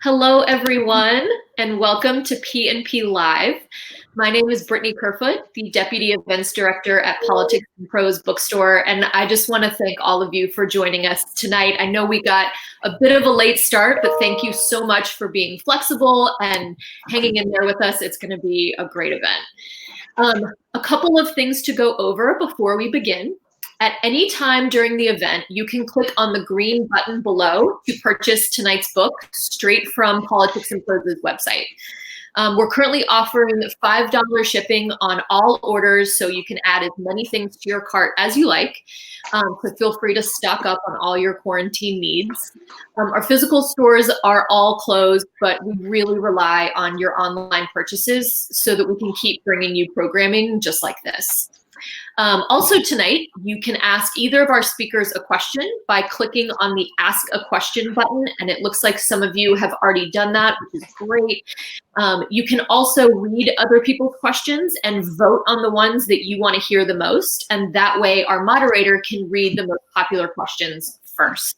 Hello, everyone, and welcome to P&P Live. My name is Brittany Kerfoot, the Deputy Events Director at Politics and Prose Bookstore, and I just want to thank all of you for joining us tonight. I know we got a bit of a late start, but thank you so much for being flexible and hanging in there with us. It's going to be a great event. A couple of things to go over before we begin. At any time during the event, you can click on the green button below to purchase tonight's book straight from Politics and Prose's website. We're currently offering $5 shipping on all orders, so you can add as many things to your cart as you like. So feel free to stock up on all your quarantine needs. Our physical stores are all closed, but we really rely on your online purchases so that we can keep bringing you programming just like this. Also tonight, you can ask either of our speakers a question by clicking on the Ask a Question button, and it looks like some of you have already done that, which is great. You can also read other people's questions and vote on the ones that you want to hear the most, and that way our moderator can read the most popular questions first.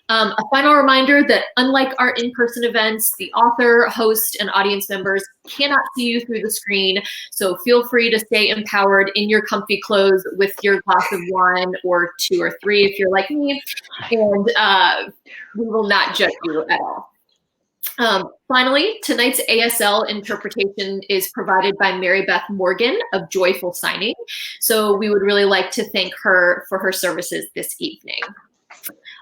A final reminder that unlike our in-person events, the author, host, and audience members cannot see you through the screen, so feel free to stay empowered in your comfy clothes with your glass of wine or 2 or 3 if you're like me, and we will not judge you at all. Finally, tonight's ASL interpretation is provided by Mary Beth Morgan of Joyful Signing, so we would really like to thank her for her services this evening.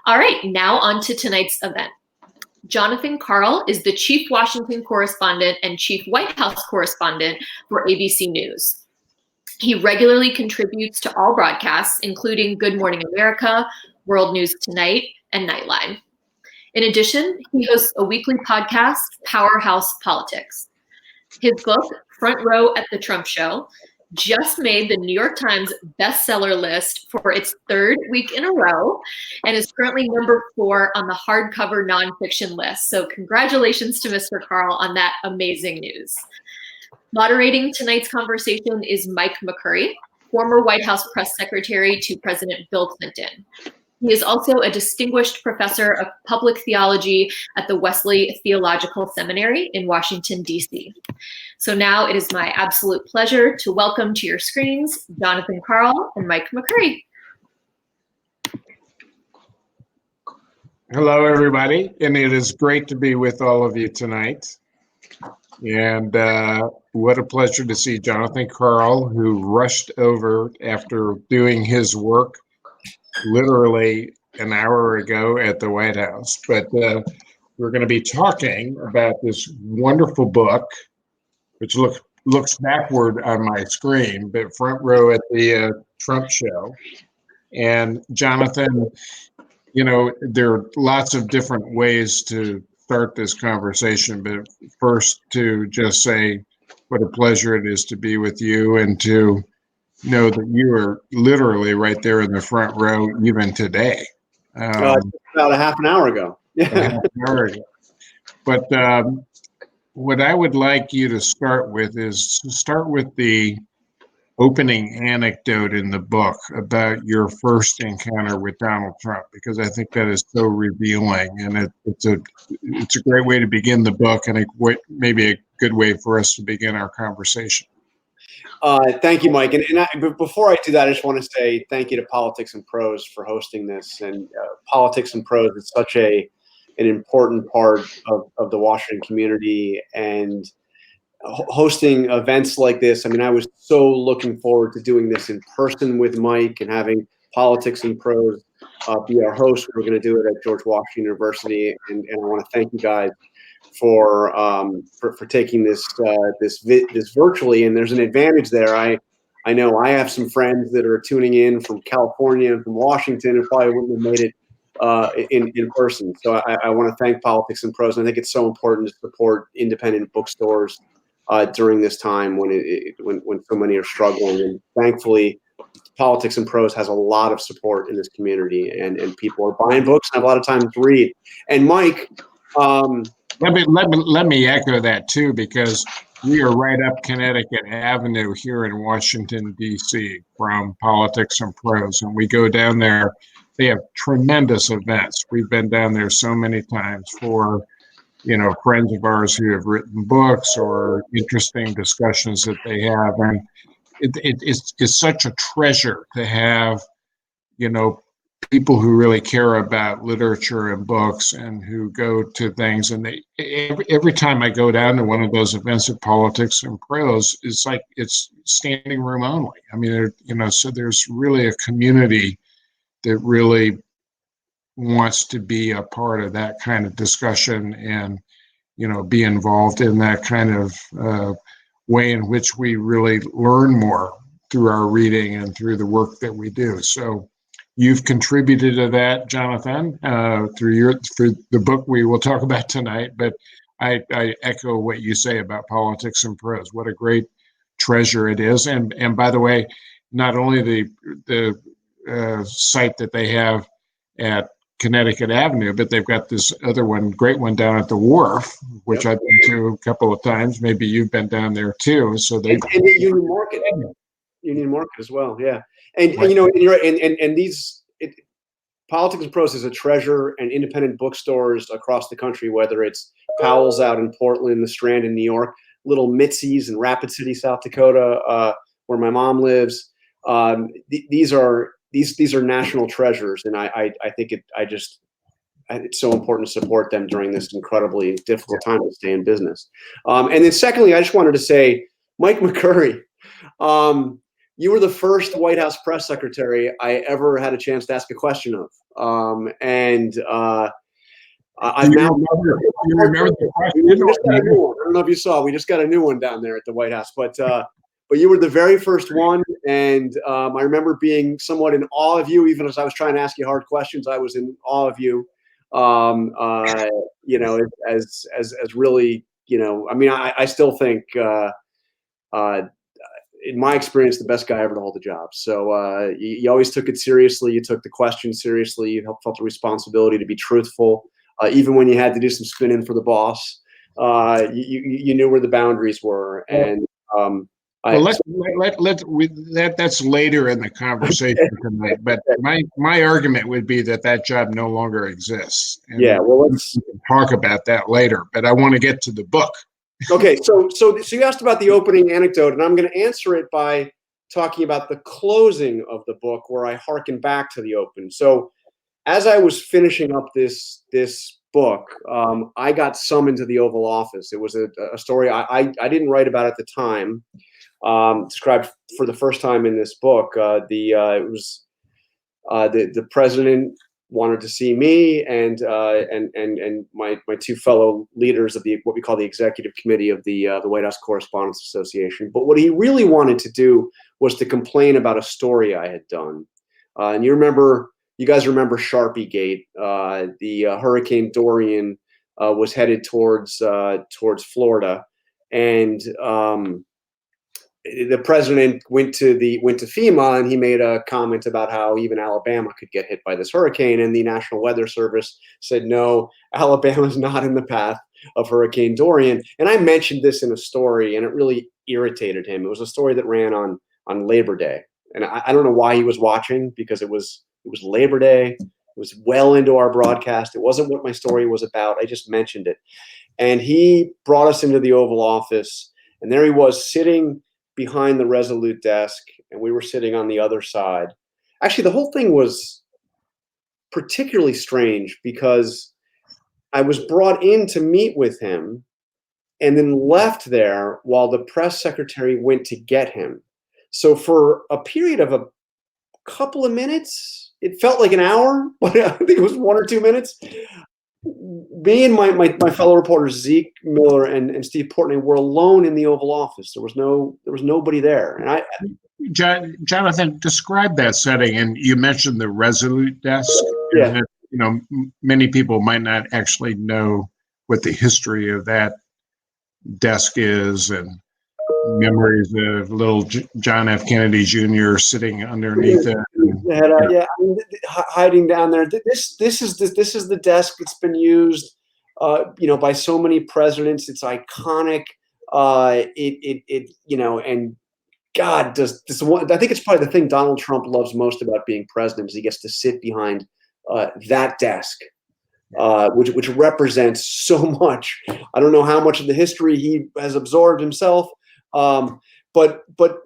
All right, now on to tonight's event. Jonathan Karl is the Chief Washington Correspondent and Chief White House Correspondent for ABC News. He regularly contributes to all broadcasts, including Good Morning America, World News Tonight, and Nightline. In addition, he hosts a weekly podcast, Powerhouse Politics. His book, Front Row at the Trump Show, just made the New York Times bestseller list for its 3rd week in a row and is currently number 4 on the hardcover nonfiction list. So congratulations to Mr. Karl on that amazing news. Moderating tonight's conversation is Mike McCurry, former White House press secretary to President Bill Clinton. He is also a distinguished professor of public theology at the Wesley Theological Seminary in Washington, D.C. So now it is my absolute pleasure to welcome to your screens Jonathan Karl and Mike McCurry. Hello, everybody, and it is great to be with all of you tonight. And what a pleasure to see Jonathan Karl, who rushed over after doing his work literally an hour ago at the White House. But we're going to be talking about this wonderful book, which looks backward on my screen, but Front Row at the Trump Show. And Jonathan, you know, there are lots of different ways to start this conversation, but first to just say what a pleasure it is to be with you and to know that you are literally right there in the front row even today. About a half an hour ago. But what I would like you to start with is to start with the opening anecdote in the book about your first encounter with Donald Trump, because I think that is so revealing, and it's a great way to begin the book, and maybe a good way for us to begin our conversation. Thank you, Mike. But before I do that, I just want to say thank you to Politics and Prose for hosting this. And Politics and Prose is such an important part of the Washington community. And hosting events like this, I mean, I was so looking forward to doing this in person with Mike and having Politics and Prose be our host. We're going to do it at George Washington University. And I want to thank you guys for taking this virtually, and there's an advantage there. I know I have some friends that are tuning in from California and from Washington and probably wouldn't have made it in person. So I want to thank Politics and Prose. I think it's so important to support independent bookstores during this time when so many are struggling. And thankfully, Politics and Prose has a lot of support in this community, and people are buying books and have a lot of time to read. And Mike, Let me echo that too, because we are right up Connecticut Avenue here in Washington, D.C. from Politics and Prose, and we go down there. They have tremendous events. We've been down there so many times for, friends of ours who have written books or interesting discussions that they have. And it's such a treasure to have, people who really care about literature and books and who go to things. And every time I go down to one of those events at Politics and Prose, it's like it's standing room only. I mean, so there's really a community that really wants to be a part of that kind of discussion and, be involved in that kind of way in which we really learn more through our reading and through the work that we do. So you've contributed to that, Jonathan, through the book we will talk about tonight. But I echo what you say about Politics and Prose. What a great treasure it is. And by the way, not only the site that they have at Connecticut Avenue, but they've got this other one, great one down at the Wharf, which I've been to a couple of times. Maybe you've been down there too. So and the Union Market as well. Yeah. And these Politics and Prose is a treasure, and independent bookstores across the country, whether it's Powell's out in Portland, the Strand in New York, Little Mitzi's in Rapid City, South Dakota, where my mom lives. These are national treasures, and I think it's so important to support them during this incredibly difficult time to stay in business. And then secondly, I just wanted to say, Mike McCurry, you were the first White House press secretary I ever had a chance to ask a question of. I've now you remember the question? We just got a new one. I don't know if you saw. We just got a new one down there at the White House, but you were the very first one, and I remember being somewhat in awe of you. Even as I was trying to ask you hard questions, I was in awe of you. As really, I mean, I still think, in my experience, the best guy ever to hold the job. So you always took it seriously. You took the question seriously. You felt the responsibility to be truthful, even when you had to do some spinning for the boss. You knew where the boundaries were, and that's later in the conversation tonight. But my argument would be that job no longer exists. And let's talk about that later. But I want to get to the book. Okay, so you asked about the opening anecdote, and I'm going to answer it by talking about the closing of the book, where I hearken back to the open. So, as I was finishing up this book, I got summoned to the Oval Office. It was a story I didn't write about at the time. Described for the first time in this book. It was the president wanted to see me and my two fellow leaders of what we call the executive committee of the White House Correspondents Association. But what he really wanted to do was to complain about a story I had done. And you guys remember Sharpie Gate? The Hurricane Dorian was headed towards Florida, and the president went to FEMA, and he made a comment about how even Alabama could get hit by this hurricane, and the National Weather Service said, no, Alabama's not in the path of Hurricane Dorian. And I mentioned this in a story, and it really irritated him. It was a story that ran on Labor Day, and I don't know why he was watching, because it was Labor Day. It was well into our broadcast. It wasn't what my story was about. I just mentioned it, and he brought us into the Oval Office, and there he was sitting behind the Resolute desk, and we were sitting on the other side. Actually, the whole thing was particularly strange, because I was brought in to meet with him and then left there while the press secretary went to get him. So for a period of a couple of minutes, it felt like an hour, but I think it was 1 or 2 minutes. Me and my fellow reporters, Zeke Miller and Steve Portnoy, were alone in the Oval Office. There was nobody there. And Jonathan, describe that setting. And you mentioned the Resolute desk. Yeah. And, many people might not actually know what the history of that desk is, and memories of little John F. Kennedy Jr. sitting underneath it. Hiding down there. This is the desk that's been used by so many presidents. It's iconic. And God, I think it's probably the thing Donald Trump loves most about being president is he gets to sit behind that desk, which represents so much. I don't know how much of the history he has absorbed himself, but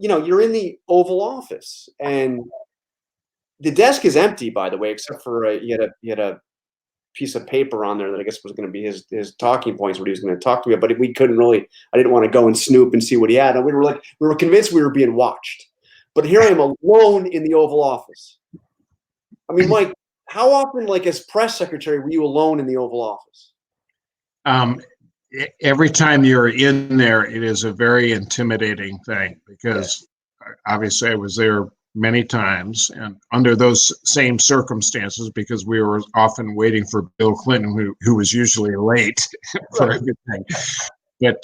you're in the Oval Office, and the desk is empty, by the way, except for he had a piece of paper on there that I guess was going to be his talking points, what he was going to talk to me about. But we couldn't really. I didn't want to go and snoop and see what he had. And we were convinced we were being watched. But here I am alone in the Oval Office. I mean, Mike, how often, as press secretary, were you alone in the Oval Office? Every time you're in there, it is a very intimidating thing because obviously I was there many times and under those same circumstances because we were often waiting for Bill Clinton, who was usually late for everything. But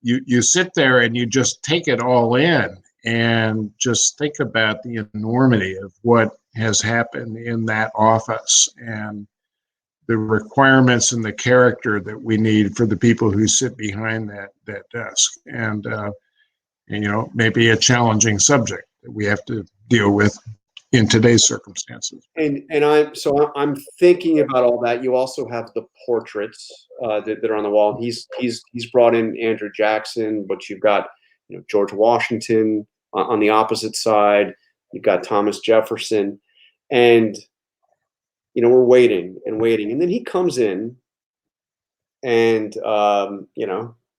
you sit there and you just take it all in and just think about the enormity of what has happened in that office and the requirements and the character that we need for the people who sit behind that desk. And maybe a challenging subject that we have to deal with in today's circumstances. And I'm thinking about all that. You also have the portraits that are on the wall. He's brought in Andrew Jackson, but you've got George Washington on the opposite side. You've got Thomas Jefferson, and we're waiting, and then he comes in, and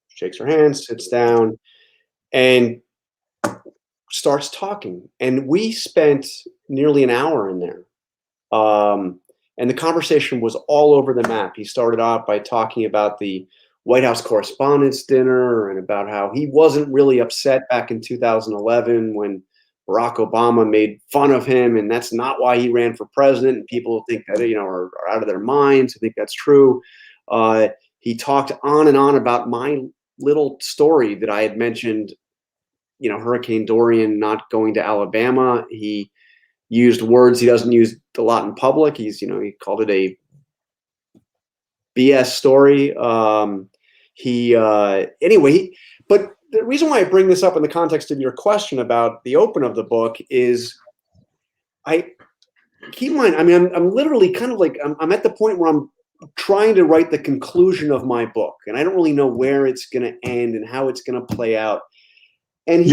shakes her hand, sits down, and starts talking. And we spent nearly an hour in there. And the conversation was all over the map. He started off by talking about the White House Correspondents dinner and about how he wasn't really upset back in 2011 when Barack Obama made fun of him, and that's not why he ran for president. And people think that are out of their minds. I think that's true. He talked on and on about my little story that I had mentioned, Hurricane Dorian not going to Alabama. He used words he doesn't use a lot in public. He called it a BS story. But the reason why I bring this up in the context of your question about the open of the book is keep in mind, I mean, I'm literally kind of I'm at the point where I'm trying to write the conclusion of my book, and I don't really know where it's going to end and how it's going to play out. And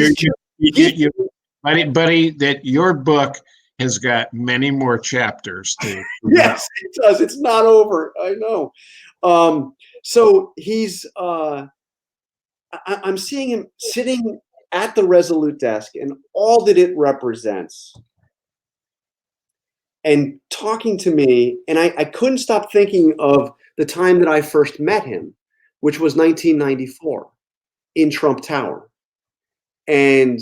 buddy, that your book has got many more chapters to. Yes, it does. It's not over. I know. So he's. I'm seeing him sitting at the Resolute desk and all that it represents, and talking to me, and I couldn't stop thinking of the time that I first met him, which was 1994 in Trump Tower. And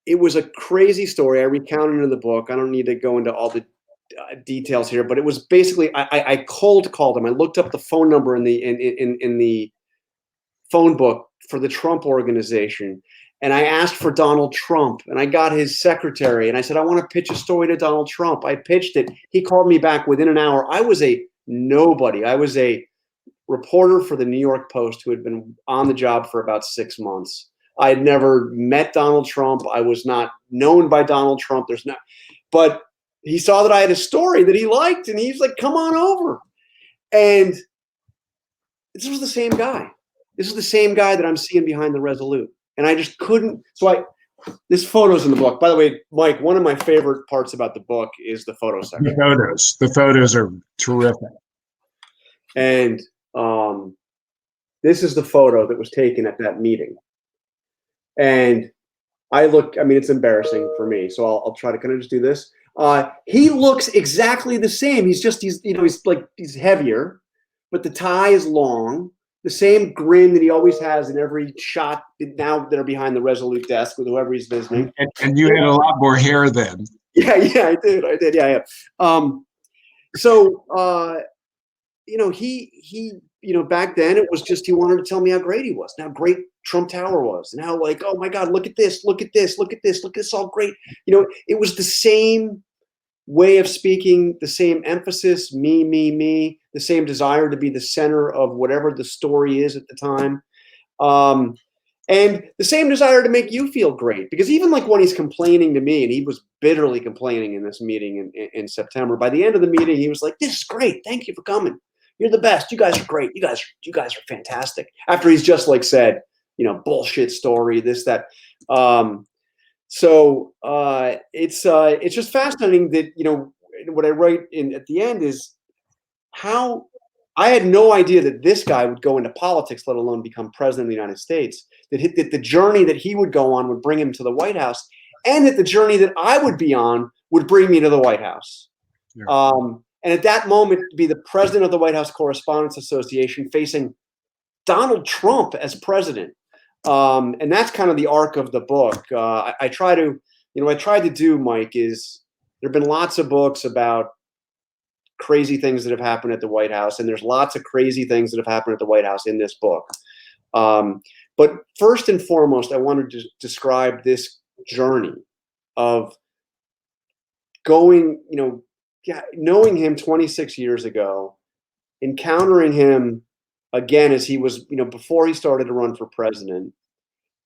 it was a crazy story. I recounted it in the book. I don't need to go into all the details here, but it was basically I cold called him. I looked up the phone number in the phone book for the Trump Organization, and I asked for Donald Trump, and I got his secretary, and I said, I want to pitch a story to Donald Trump. I pitched it. He called me back within an hour. I was a nobody. I was a reporter for the New York Post who had been on the job for about 6 months. I had never met Donald Trump. I was not known by Donald Trump. But he saw that I had a story that he liked, and he's like, come on over. And this was the same guy. This is the same guy that I'm seeing behind the Resolute. And I just couldn't. This photo's in the book. By the way, Mike, one of my favorite parts about the book is the photo section. The photos are terrific. And this is the photo that was taken at that meeting. And it's embarrassing for me. So I'll try to kind of just do this. He looks exactly the same. He's heavier, but the tie is long. The same grin that he always has in every shot now that are behind the Resolute desk with whoever he's visiting. And you had a lot more hair then. Yeah, I did. Yeah. He back then it was just he wanted to tell me how great he was, and how great Trump Tower was, and how oh my God, look at this, all great. It was the same way of speaking, the same emphasis, me. the same desire to be the center of whatever the story is at the time. And the same desire to make you feel great, because even like when he's complaining to me, and he was bitterly complaining in this meeting in September, by the end of the meeting, he was like, "This is great. Thank you for coming. You're the best. You guys are great. You guys are fantastic." After he's just like said, bullshit story, this, that. So it's just fascinating that, what I write in at the end is how I had no idea that this guy would go into politics, let alone become president of the United States, that the journey that he would go on would bring him to the White House, and that the journey that I would be on would bring me to the White House. Yeah. And at that moment, be the president of the White House Correspondents Association facing Donald Trump as president. And that's kind of the arc of the book. I tried to do, Mike, is there have been lots of books about crazy things that have happened at the White House, and there's lots of crazy things that have happened at the White House in this book. But first and foremost, I wanted to describe this journey of going, knowing him 26 years ago, encountering him again as he was, before he started to run for president,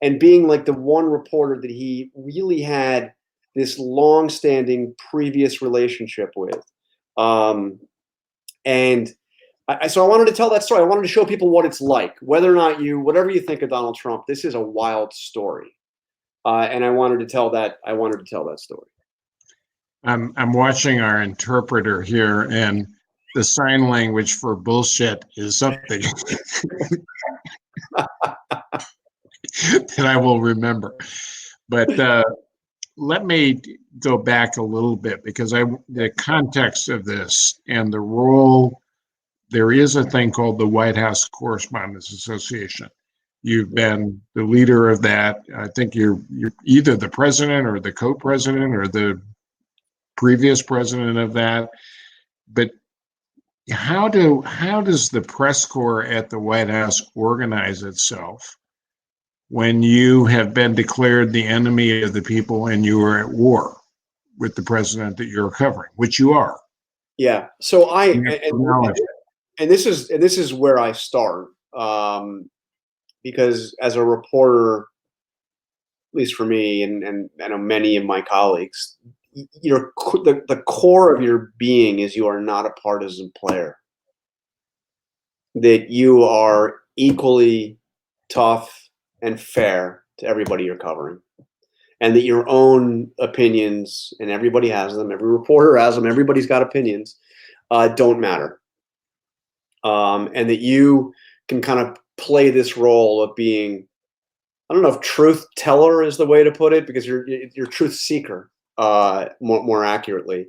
and being like the one reporter that he really had this long-standing previous relationship with. So I wanted to tell that story. I wanted to show people what it's like, whether or not whatever you think of Donald Trump, this is a wild story. And I wanted to tell that story. I'm watching our interpreter here, and the sign language for bullshit is something that I will remember. But let me go back a little bit, because the context of this and the role, there is a thing called the White House Correspondents Association. You've been the leader of that. I think you're either the president or the co-president or the previous president of that. But how does the press corps at the White House organize itself when you have been declared the enemy of the people and you are at war with the president that you're covering, which you are? Yeah. So and this is where I start, because as a reporter, at least for me, and I know many of my colleagues, the core of your being is you are not a partisan player. That you are equally tough and fair to everybody you're covering, and that your own opinions, and everybody has them, every reporter has them, everybody's got opinions, don't matter. And that you can kind of play this role of being, I don't know if truth teller is the way to put it, because you're truth seeker, more accurately.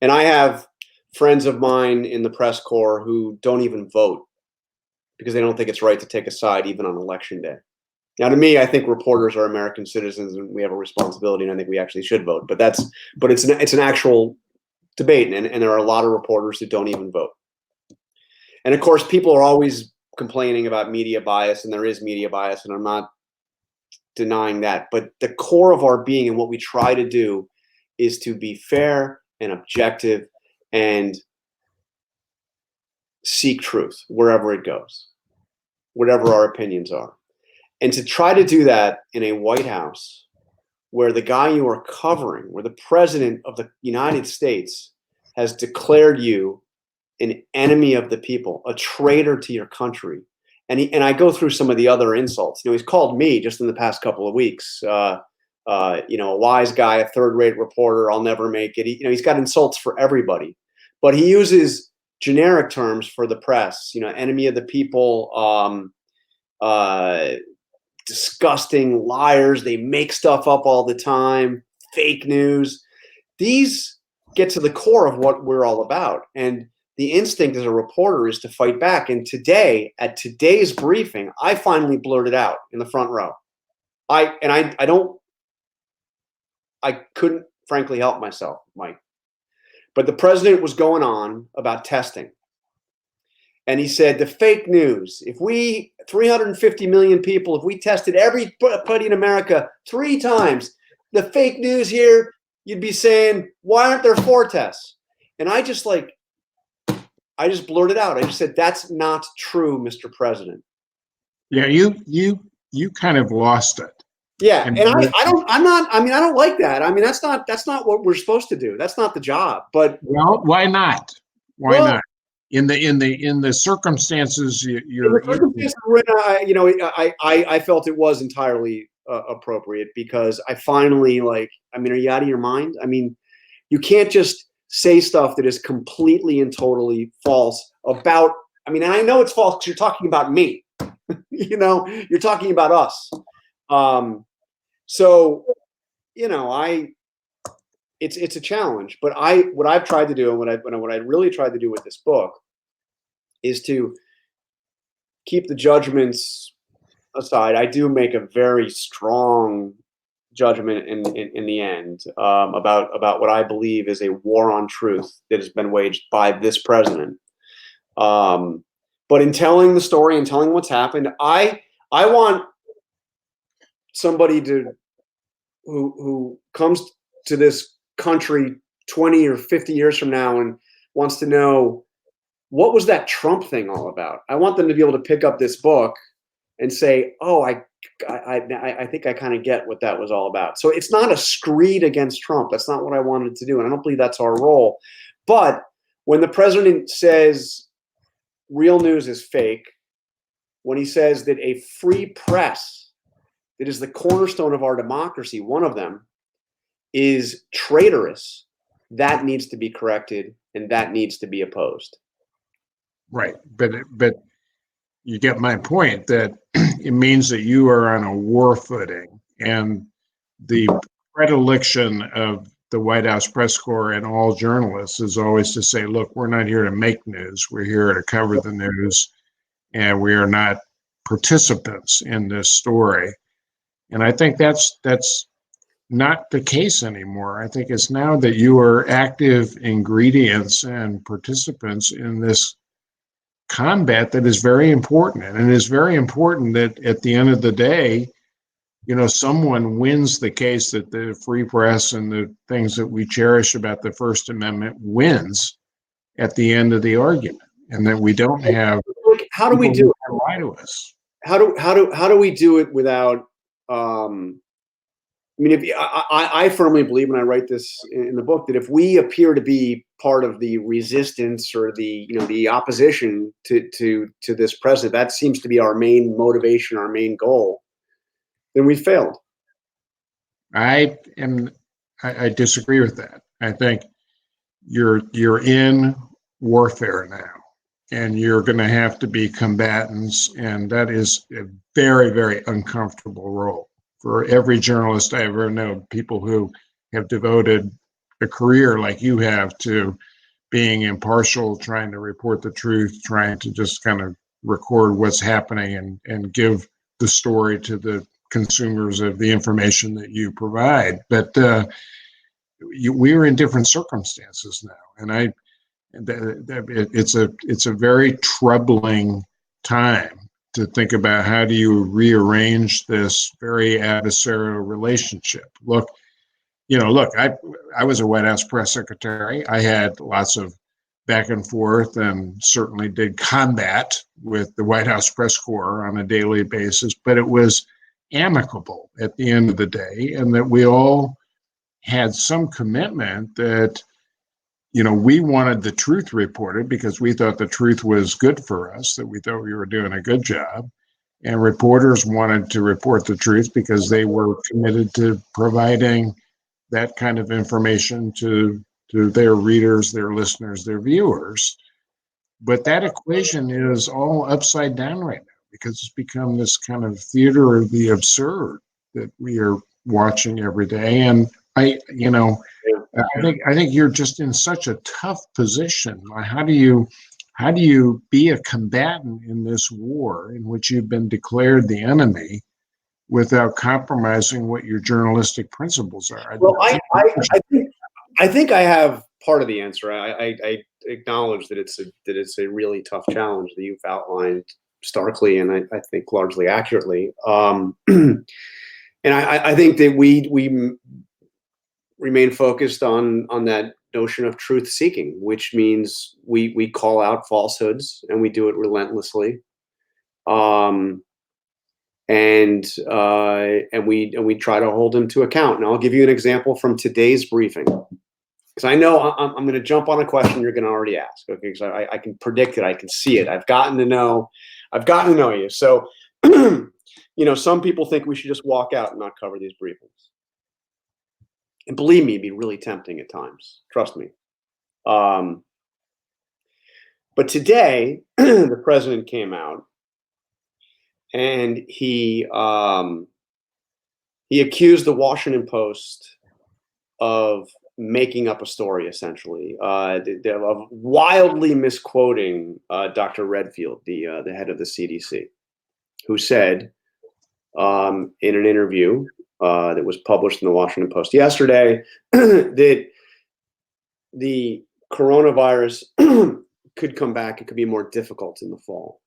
And I have friends of mine in the press corps who don't even vote because they don't think it's right to take a side even on election day. Now, to me, I think reporters are American citizens and we have a responsibility, and I think we actually should vote. But it's an actual debate, and there are a lot of reporters who don't even vote. And of course, people are always complaining about media bias, and there is media bias, and I'm not denying that. But the core of our being and what we try to do is to be fair and objective and seek truth wherever it goes, whatever our opinions are. And to try to do that in a White House where the guy you are covering, where the president of the United States has declared you an enemy of the people, a traitor to your country. And I go through some of the other insults. He's called me just in the past couple of weeks, a wise guy, a third-rate reporter, I'll never make it. He's got insults for everybody, but he uses generic terms for the press, enemy of the people, disgusting liars. They make stuff up all the time, fake news. These get to the core of what we're all about. And the instinct as a reporter is to fight back. And today, at today's briefing, I finally blurted out in the front row. I couldn't frankly help myself, Mike. But the president was going on about testing. And he said, the fake news, if we, 350 million people, if we tested everybody in America 3 times, the fake news here, you'd be saying, why aren't there 4 tests? And I just I just blurted out. I just said, "That's not true, Mr. President." Yeah, you kind of lost it. Yeah, And and I don't like that. I mean, that's not what we're supposed to do. That's not the job. But well, why not? Why well, not? In the circumstances in you're the in, circumstances we're in, I felt it was entirely appropriate because I finally I mean, are you out of your mind? I mean, you can't just say stuff that is completely and totally false about. I mean, and I know it's false because you're talking about me. You're talking about us. So, it's a challenge. But what I've tried to do, and what I really tried to do with this book, is to keep the judgments aside. I do make a very strong judgment in the end about what I believe is a war on truth that has been waged by this president. But in telling the story and telling what's happened, I want somebody who comes to this country 20 or 50 years from now and wants to know, what was that Trump thing all about? I want them to be able to pick up this book and say, oh, I think I kind of get what that was all about. So it's not a screed against Trump. That's not what I wanted to do. And I don't believe that's our role. But when the president says real news is fake, when he says that a free press that is the cornerstone of our democracy, one of them, is traitorous, that needs to be corrected and that needs to be opposed. right, but you get my point that it means that you are on a war footing, and the predilection of the White House press corps and all journalists is always to say, look, we're not here to make news, we're here to cover the news, and we are not participants in this story. And I think that's not the case anymore. I think it's now that you are active ingredients and participants in this combat that is very important. And it is very important that at the end of the day, someone wins the case, that the free press and the things that we cherish about the First Amendment wins at the end of the argument, and that we don't have how do we do it? Lie to us. How do we do it without I mean, I firmly believe, and I write this in the book, that if we appear to be part of the resistance or the opposition to this president, that seems to be our main motivation, our main goal, then we failed. I disagree with that. I think you're in warfare now, and you're going to have to be combatants, and that is a very, very uncomfortable role. For every journalist I ever know, people who have devoted a career like you have to being impartial, trying to report the truth, trying to just kind of record what's happening and give the story to the consumers of the information that you provide. But we're in different circumstances now, and it's a very troubling time to think about how do you rearrange this very adversarial relationship. Look, I was a White House press secretary. I had lots of back and forth and certainly did combat with the White House press corps on a daily basis, but it was amicable at the end of the day, and that we all had some commitment that we wanted the truth reported because we thought the truth was good for us, that we thought we were doing a good job. And reporters wanted to report the truth because they were committed to providing that kind of information to their readers, their listeners, their viewers. But that equation is all upside down right now because it's become this kind of theater of the absurd that we are watching every day. And I think you're just in such a tough position. How do you be a combatant in this war in which you've been declared the enemy without compromising what your journalistic principles are? Well, I think I have part of the answer. I acknowledge that it's a really tough challenge that you've outlined starkly and I think largely accurately. And I think that we remain focused on that notion of truth seeking, which means we call out falsehoods and we do it relentlessly. And we try to hold them to account. And I'll give you an example from today's briefing, because I know I'm going to jump on a question you're going to already ask. Okay, because I can predict it, I can see it. I've gotten to know you. So, some people think we should just walk out and not cover these briefings. And believe me, it'd be really tempting at times. Trust me. But today, the president came out and he accused the Washington Post of making up a story, essentially, of wildly misquoting Dr. Redfield, the head of the CDC, who said in an interview that was published in the Washington Post yesterday that the coronavirus could come back. It could be more difficult in the fall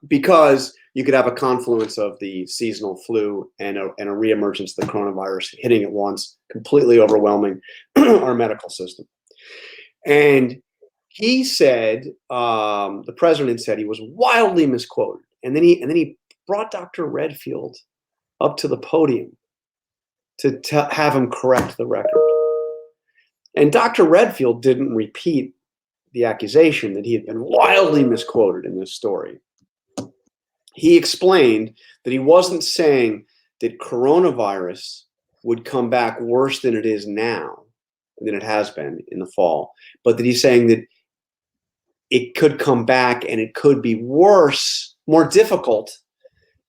because you could have a confluence of the seasonal flu and a reemergence of the coronavirus hitting at once, completely overwhelming our medical system. And he said, the president said he was wildly misquoted, and then he brought Dr. Redfield up to the podium to have him correct the record. And Dr. Redfield didn't repeat the accusation that he had been wildly misquoted in this story. He explained that he wasn't saying that coronavirus would come back worse than it is now, than it has been in the fall, but that he's saying that it could come back and it could be worse, more difficult,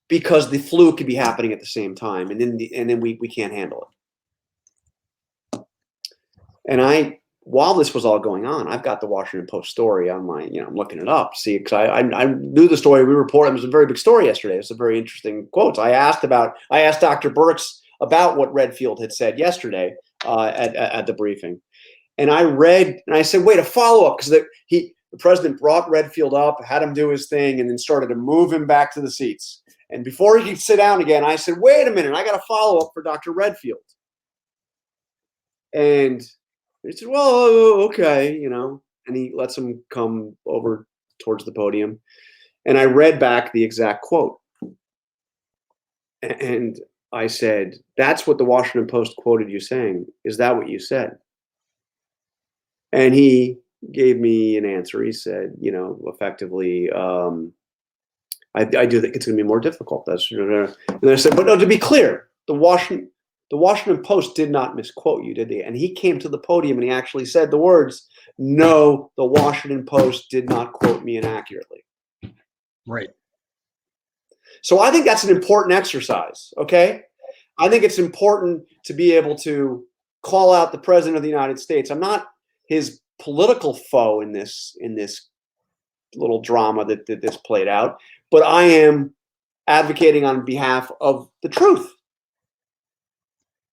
because the flu could be happening at the same time, and then we can't handle it. And while this was all going on, I've got the Washington Post story on my, I'm looking it up, see, because I knew the story we reported. It was a very big story yesterday. It's a very interesting quotes. I asked Dr. Birx about what Redfield had said yesterday at the briefing, and I read and I said, wait, a follow up, because the president brought Redfield up, had him do his thing, and then started to move him back to the seats. And before he could sit down again, I said, wait a minute, I got a follow up for Dr. Redfield. And he said, well, okay, and he lets him come over towards the podium. And I read back the exact quote. And I said, that's what the Washington Post quoted you saying. Is that what you said? And he gave me an answer. He said, effectively, I do think it's going to be more difficult. And I said, but no, to be clear, the Washington Post did not misquote you, did they? And he came to the podium and he actually said the words, no, the Washington Post did not quote me inaccurately. Right. So I think that's an important exercise, okay? I think it's important to be able to call out the president of the United States. I'm not his political foe in this little drama that this played out, but I am advocating on behalf of the truth.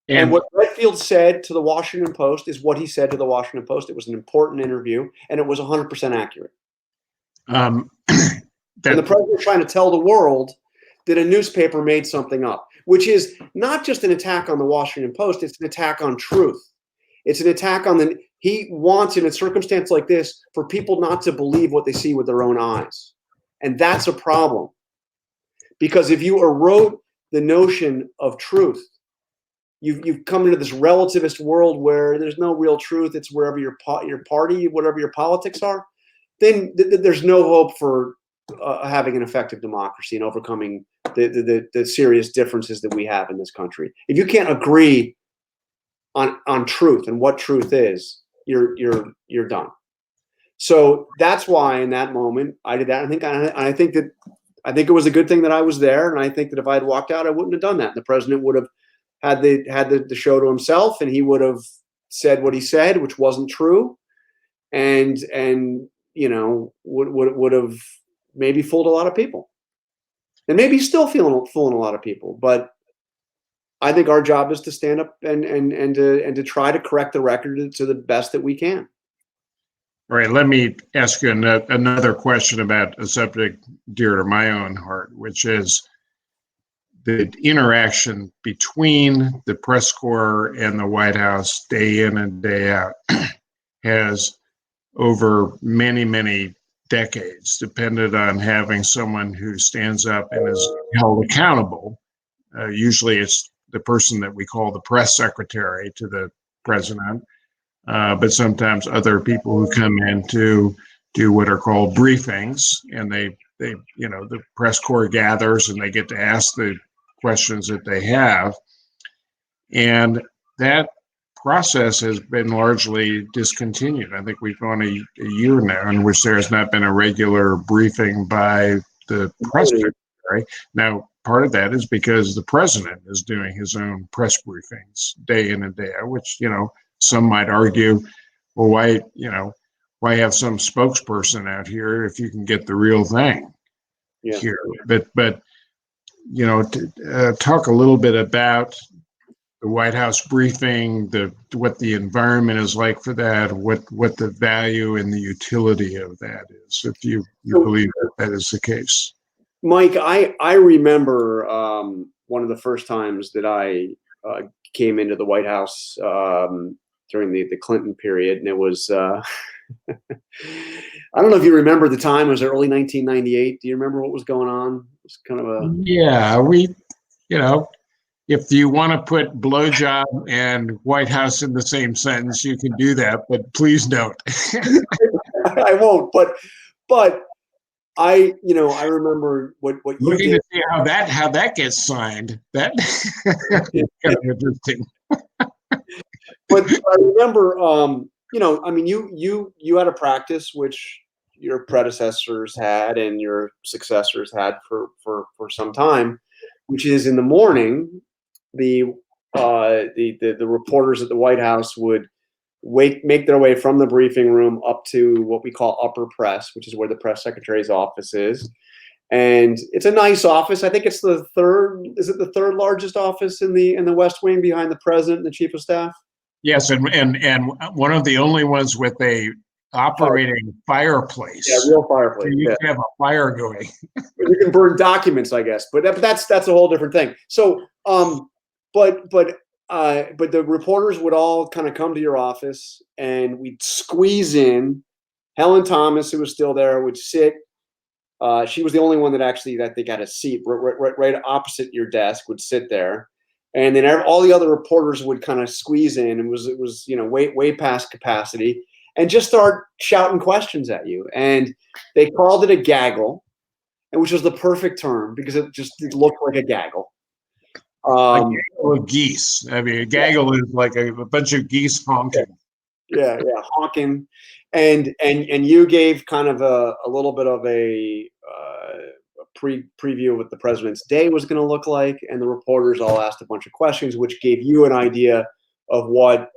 And what Redfield said to the Washington Post is what he said to the Washington Post. It was an important interview, and it was 100% accurate. And the president's trying to tell the world that a newspaper made something up, which is not just an attack on the Washington Post, it's an attack on truth. It's an attack on he wants, in a circumstance like this, for people not to believe what they see with their own eyes. And that's a problem. Because if you erode the notion of truth, you've come into this relativist world where there's no real truth. It's wherever your party, whatever your politics are, then there's no hope for having an effective democracy and overcoming the serious differences that we have in this country. If you can't agree on truth and what truth is, you're done. So that's why in that moment I did that. I think it was a good thing that I was there, and I think that if I had walked out, I wouldn't have done that. The president would have had the show to himself, and he would have said what he said, which wasn't true, and would have maybe fooled a lot of people, and maybe still fooling a lot of people. But I think our job is to stand up and to try to correct the record to the best that we can. All right, let me ask you another question about a subject dear to my own heart, which is the interaction between the press corps and the White House day in and day out has, over many, many decades, depended on having someone who stands up and is held accountable. Usually it's the person that we call the press secretary to the president, but sometimes other people who come in to do what are called briefings, and they the press corps gathers and they get to ask the questions that they have. And that process has been largely discontinued. I think we've gone a year now in which there has not been a regular briefing by the press secretary. Now, part of that is because the president is doing his own press briefings day in and day out, which, some might argue, well, why have some spokesperson out here if you can get the real thing here? But talk a little bit about the White House briefing, what the environment is like for that, what the value and the utility of that is, if you believe that is the case. Mike, I remember one of the first times that I came into the White House during the Clinton period, and it was I don't know if you remember the time. It was early 1998. Do you remember what was going on? It was kind of a if you want to put blowjob and White House in the same sentence, you can do that, but please don't. I won't. But I remember what you looking did. to see how that gets signed. That is kind of interesting. But I remember, you had a practice which your predecessors had and your successors had for some time, which is in the morning, the reporters at the White House would make their way from the briefing room up to what we call upper press, which is where the press secretary's office is. And it's a nice office. I think it's the third largest office in the West Wing behind the president and the chief of staff? Yes, and one of the only ones with a operating fireplace. Yeah, real fireplace. So you can have a fire going. You can burn documents, I guess, but that's a whole different thing. So, but the reporters would all kind of come to your office, and we'd squeeze in. Helen Thomas, who was still there, would sit. She was the only one that they got a seat right opposite your desk. Would sit there, and then all the other reporters would kind of squeeze in, and it was way past capacity, and just start shouting questions at you. And they called it a gaggle, which was the perfect term because it looked like a gaggle. A gaggle of geese. I mean, a gaggle is like a bunch of geese honking. Yeah, honking. And you gave kind of a little bit of a preview of what the president's day was going to look like, and the reporters all asked a bunch of questions, which gave you an idea of what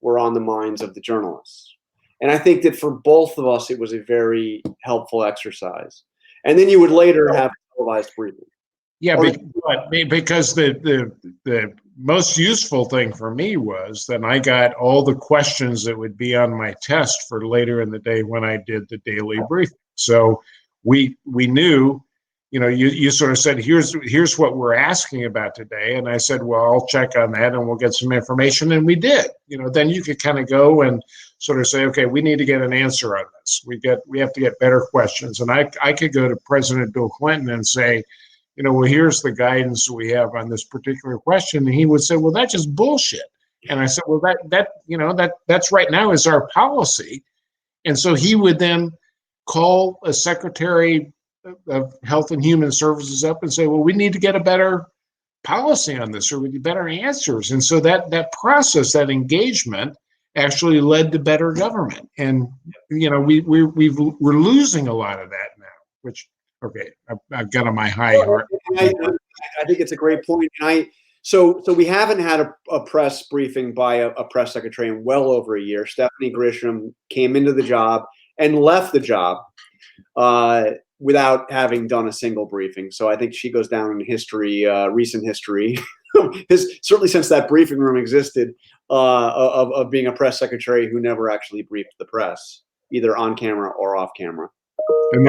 were on the minds of the journalists. And I think that for both of us, it was a very helpful exercise. And then you would later have a televised briefing. Yeah, because the most useful thing for me was that I got all the questions that would be on my test for later in the day when I did the daily briefing. So we knew, you sort of said, here's what we're asking about today. And I said, well, I'll check on that and we'll get some information. And we did. Then you could kind of go and sort of say, okay, we need to get an answer on this. We have to get better questions. And I could go to President Bill Clinton and say, well, here's the guidance we have on this particular question. And he would say, well, that's just bullshit. And I said, well, that's right now is our policy. And so he would then call a secretary of Health and Human Services up and say, well, we need to get a better policy on this, or we need better answers. And so that process, that engagement actually led to better government. And, we're losing a lot of that now, which, okay, I've got on my high heart. I think it's a great point. And so we haven't had a press briefing by a press secretary in well over a year. Stephanie Grisham came into the job and left the job without having done a single briefing. So I think she goes down in history, recent history, certainly since that briefing room existed, of being a press secretary who never actually briefed the press, either on camera or off camera. And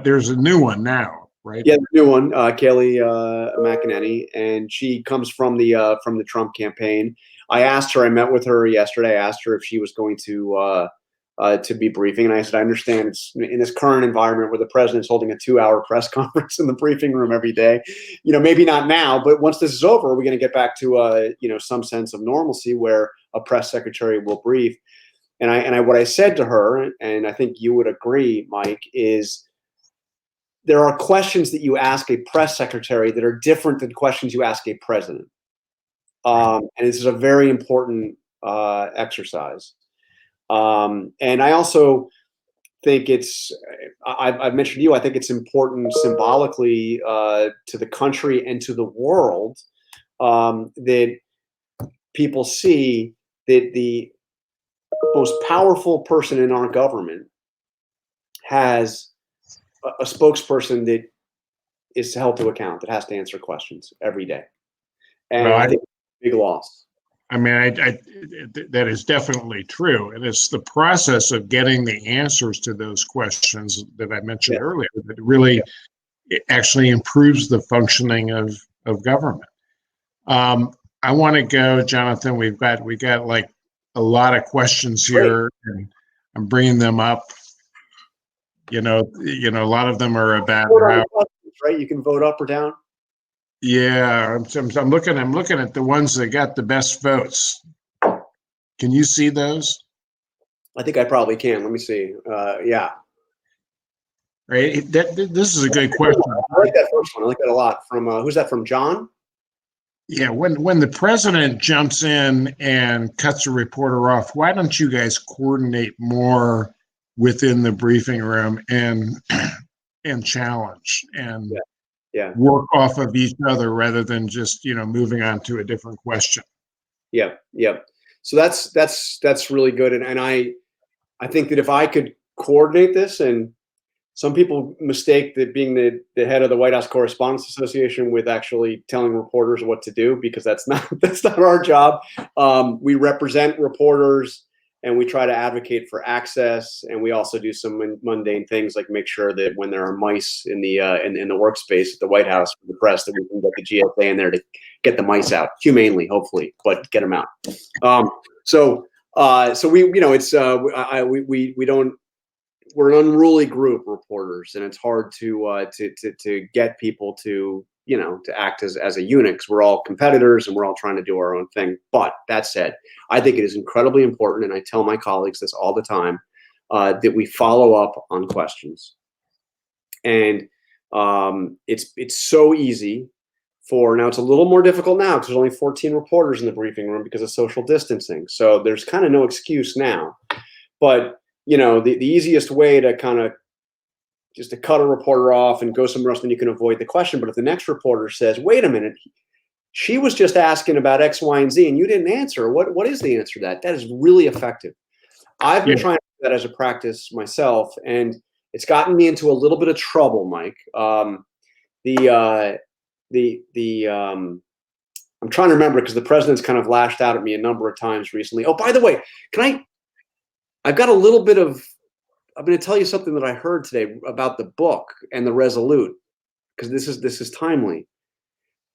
there's a new one now. right? Yeah, the new one, Kayleigh McEnany, and she comes from the Trump campaign. I asked her. I met with her yesterday. I asked her if she was going to be briefing, and I said, I understand it's in this current environment where the president's holding a 2-hour press conference in the briefing room every day. Maybe not now, but once this is over, we're going to get back to some sense of normalcy where a press secretary will brief. And what I said to her, and I think you would agree, Mike, is there are questions that you ask a press secretary that are different than questions you ask a president. And this is a very important exercise. And I also think I've mentioned to you, I think it's important symbolically to the country and to the world that people see that the most powerful person in our government has a spokesperson that is held to account, that has to answer questions every day. And Well, I think it's a big loss. I mean, that is definitely true. And it's the process of getting the answers to those questions that I mentioned earlier that really actually improves the functioning of government. I want to go, Jonathan. We've got like a lot of questions here, and I'm bringing them up. A lot of them are about how, right? You can vote up or down. Yeah, I'm looking at the ones that got the best votes. Can you see those? I think I probably can. Let me see. Yeah. Right. This is a good question. I like that first one. I like that a lot. From who's that from? John? Yeah. When the president jumps in and cuts a reporter off, why don't you guys coordinate more within the briefing room and challenge and work off of each other rather than just moving on to a different question? Yeah. So that's really good, and I think that if I could coordinate this, and some people mistake that being the head of the White House Correspondents Association with actually telling reporters what to do, because that's not our job. We represent reporters, and we try to advocate for access, and we also do some mundane things like make sure that when there are mice in the workspace at the White House for the press, that we can get the GSA in there to get the mice out humanely, hopefully, but get them out. So we we don't. We're an unruly group, reporters, and it's hard to get people to act as a unit, because we're all competitors and we're all trying to do our own thing. But that said, I think it is incredibly important, and I tell my colleagues this all the time, that we follow up on questions. And it's so easy now. It's a little more difficult now because there's only 14 reporters in the briefing room because of social distancing. So there's kind of no excuse now. But the easiest way to kind of just to cut a reporter off and go somewhere else, then you can avoid the question. But if the next reporter says, wait a minute, she was just asking about X, Y, and Z, and you didn't answer. What is the answer to that? That is really effective. I've been trying to do that as a practice myself, and it's gotten me into a little bit of trouble, Mike. I'm trying to remember, because the president's kind of lashed out at me a number of times recently. Oh, by the way, I've got a little bit of, I'm going to tell you something that I heard today about the book and the Resolute, because this is timely.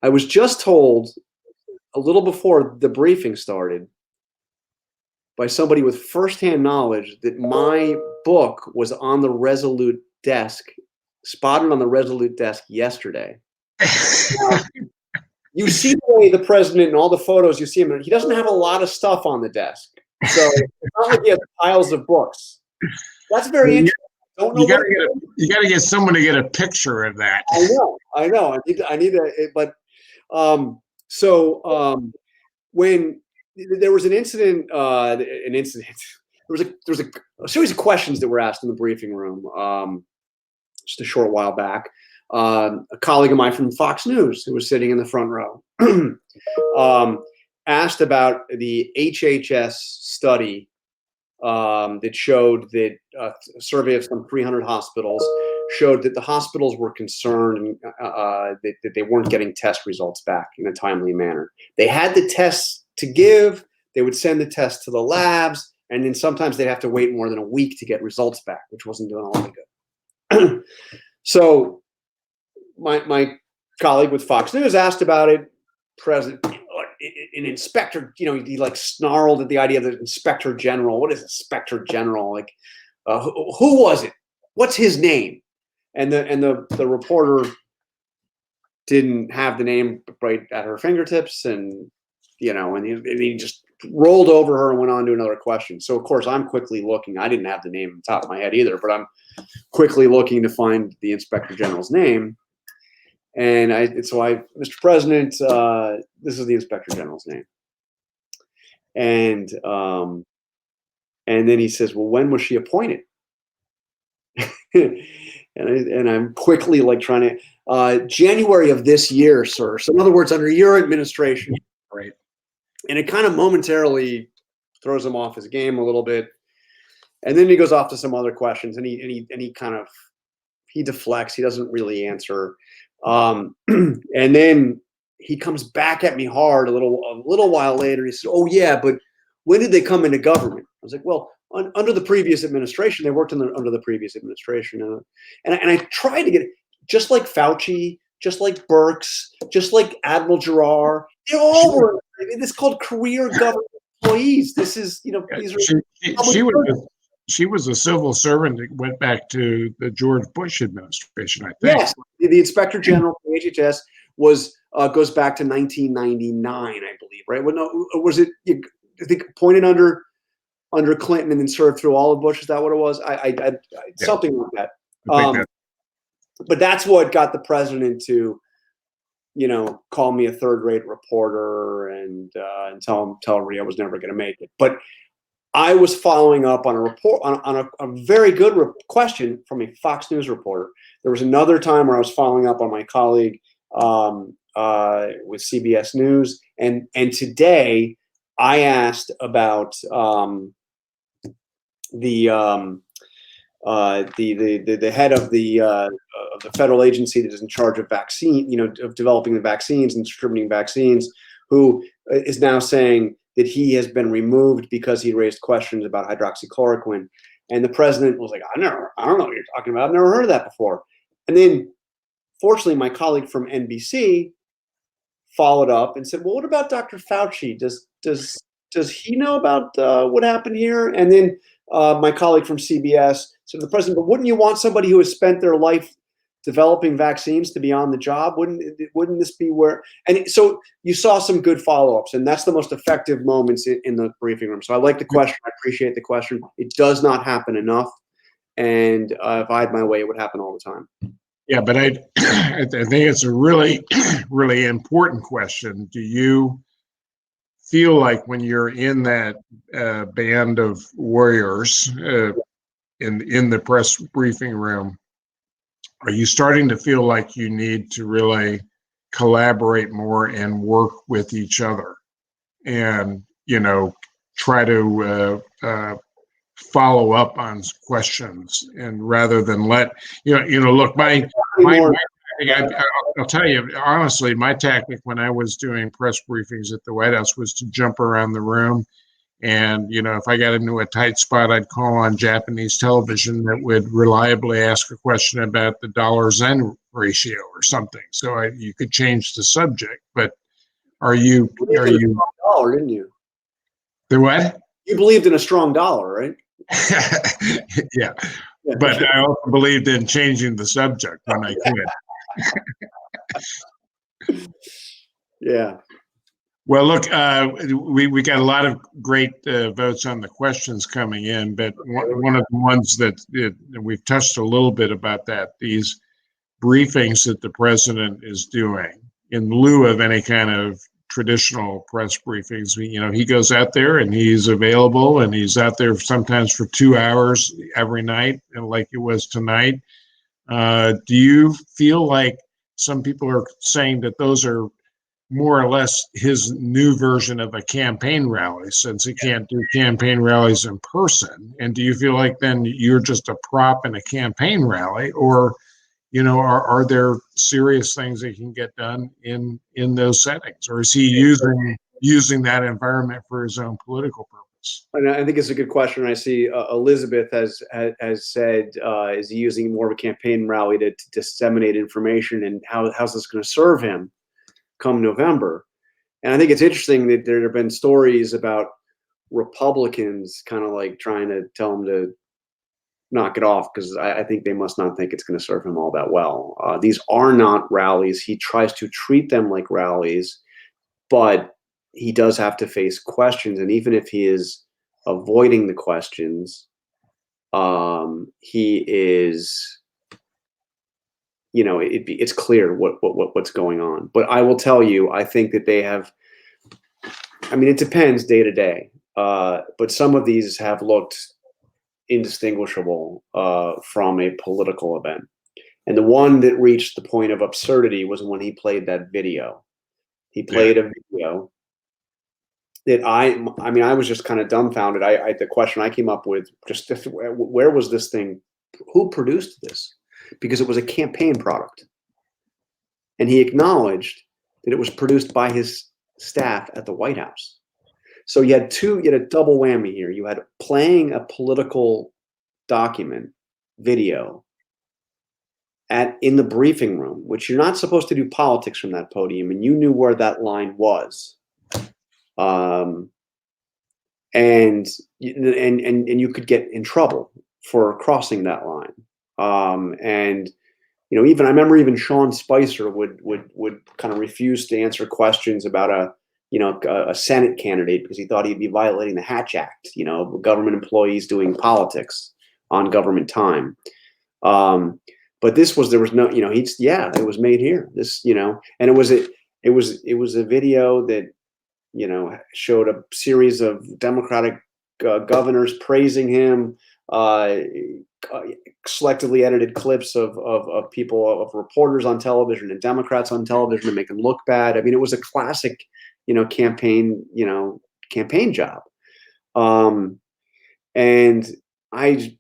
I was just told a little before the briefing started by somebody with firsthand knowledge that my book was on the Resolute desk, spotted on the Resolute desk yesterday. Now, you see the way the president and all the photos you see him, he doesn't have a lot of stuff on the desk. So it's not like he has piles of books. That's very interesting. You got to get someone to get a picture of that. I know. I need to. But when there was an incident, there was a series of questions that were asked in the briefing room just a short while back. A colleague of mine from Fox News, who was sitting in the front row, asked about the HHS study that showed that a survey of some 300 hospitals showed that the hospitals were concerned that they weren't getting test results back in a timely manner. They had the tests to give, they would send the tests to the labs, and then sometimes they'd have to wait more than a week to get results back, which wasn't doing all that good. So my colleague with Fox News asked about it. President, an inspector, he like snarled at the idea of the inspector general. What is inspector general? Like, who was it? What's his name? And the reporter didn't have the name right at her fingertips, and he just rolled over her and went on to another question. So of course I'm quickly looking. I didn't have the name on top of my head either, but I'm quickly looking to find the inspector general's name. And Mr. President, this is the inspector general's name. And then he says, well, when was she appointed? and I'm quickly like trying to, January of this year, sir. So in other words, under your administration. Right. And it kind of momentarily throws him off his game a little bit. And then he goes off to some other questions, and he kind of, he deflects. He doesn't really answer. And then he comes back at me hard a little while later. He says, oh yeah, but when did they come into government? I was like, well, under the previous administration, they worked under the previous administration. And I tried to get it, just like Fauci, just like Birx, just like Admiral Giroir. They all were, it's called career government employees. This is, these are. She was a civil servant that went back to the George Bush administration, I think. Yes, the Inspector General for HHS goes back to 1999, I believe, right? Well, no, was it? I think appointed under Clinton and then served through all of Bush. Is that what it was? Something like that. But that's what got the president to, call me a third-rate reporter and tell everybody I was never going to make it. But I was following up on a report on a very good question from a Fox News reporter. There was another time where I was following up on my colleague with CBS News, and today I asked about the head of the federal agency that is in charge of vaccine, of developing the vaccines and distributing vaccines, who is now saying that he has been removed because he raised questions about hydroxychloroquine. And the president was like, I don't know what you're talking about. I've never heard of that before. And then fortunately, my colleague from NBC followed up and said, well, what about Dr. Fauci? Does he know about what happened here? And then my colleague from CBS said to the president, but wouldn't you want somebody who has spent their life developing vaccines to be on the job? Wouldn't this be where? And so you saw some good follow-ups, and that's the most effective moments in the briefing room. So I like the question. I appreciate the question. It does not happen enough, and if I had my way, it would happen all the time. Yeah, but I think it's a really, really important question. Do you feel like when you're in that band of warriors in the press briefing room, are you starting to feel like you need to really collaborate more and work with each other and, try to follow up on questions, and rather than let, look, I'll tell you, honestly, my tactic when I was doing press briefings at the White House was to jump around the room. And, if I got into a tight spot, I'd call on Japanese television that would reliably ask a question about the dollar-yen ratio or something. So you could change the subject. But are you dollar, didn't you? The what? You believed in a strong dollar, right? Yeah. But I also believed in changing the subject when I could. Yeah. Well, look, we got a lot of great votes on the questions coming in, but one of the ones that we've touched a little bit about that, these briefings that the president is doing in lieu of any kind of traditional press briefings. He goes out there and he's available, and he's out there sometimes for 2 hours every night, like it was tonight. Do you feel like some people are saying that those are more or less his new version of a campaign rally, since he can't do campaign rallies in person? And do you feel like then you're just a prop in a campaign rally, or, are there serious things that can get done in those settings, or is he using that environment for his own political purpose? questions? And I think it's a good question. I see Elizabeth has said, is he using more of a campaign rally to disseminate information, and how's this going to serve him come November? And I think it's interesting that there have been stories about Republicans kind of like trying to tell him to knock it off, because I think they must not think it's going to serve him all that well. These are not rallies. He tries to treat them like rallies, but he does have to face questions. And even if he is avoiding the questions, he is, it's clear what's going on. But I will tell you, I think that they have, it depends day to day. But some of these have looked indistinguishable from a political event. And the one that reached the point of absurdity was when he played that video. He played a video that I was just kind of dumbfounded. The question I came up with, just where was this thing? Who produced this? Because it was a campaign product. And he acknowledged that it was produced by his staff at the White House. So you had a double whammy here. You had playing a political document video in the briefing room, which you're not supposed to do politics from that podium, and you knew where that line was. And you could get in trouble for crossing that line. Even I remember even Sean Spicer would kind of refuse to answer questions about a Senate candidate because he thought he'd be violating the Hatch Act, government employees doing politics on government time. But there was no, it was made here. And it was a video that, showed a series of Democratic governors praising him, selectively edited clips of people, of reporters on television and Democrats on television to make them look bad. It was a classic, campaign job. And I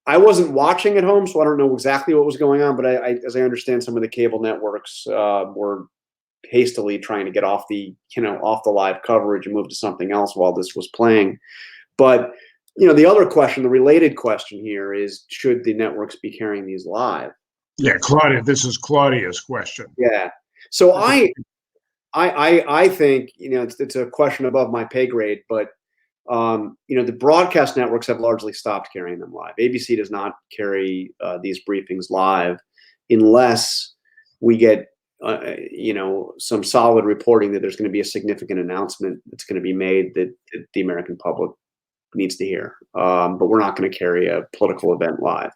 wasn't watching at home, so I don't know exactly what was going on, but as I understand, some of the cable networks were hastily trying to get off the live coverage and move to something else while this was playing. But the other question, the related question here is, should the networks be carrying these live? Yeah, Claudia, this is Claudia's question. Yeah. So I think, it's a question above my pay grade, but the broadcast networks have largely stopped carrying them live. ABC does not carry these briefings live unless we get some solid reporting that there's going to be a significant announcement that's going to be made that the American public needs to hear. But we're not going to carry a political event live.